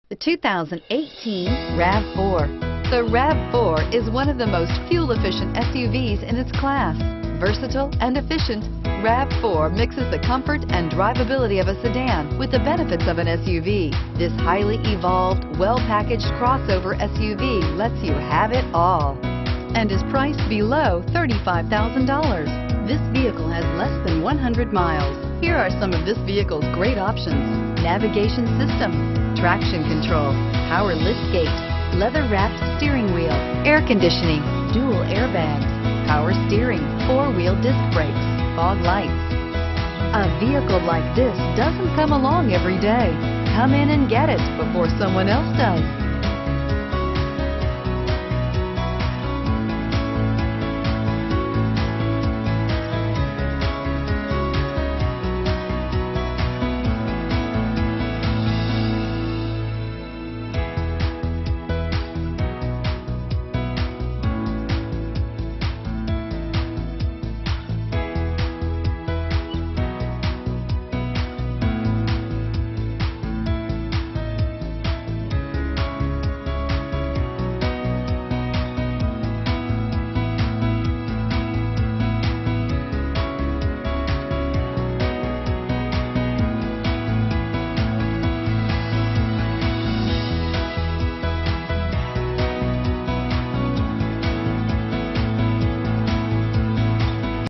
The 2018 RAV4. The RAV4 is one of the most fuel-efficient SUVs in its class. Versatile and efficient, RAV4 mixes the comfort and drivability of a sedan with the benefits of an SUV. This highly evolved, well-packaged crossover SUV lets you have it all and is priced below $35,000. This vehicle has less than 100 miles. Here are some of this vehicle's great options: navigation system, traction control, power liftgate, leather-wrapped steering wheel, air conditioning, dual airbags, power steering, four-wheel disc brakes, fog lights. A vehicle like this doesn't come along every day. Come in and get it before someone else does.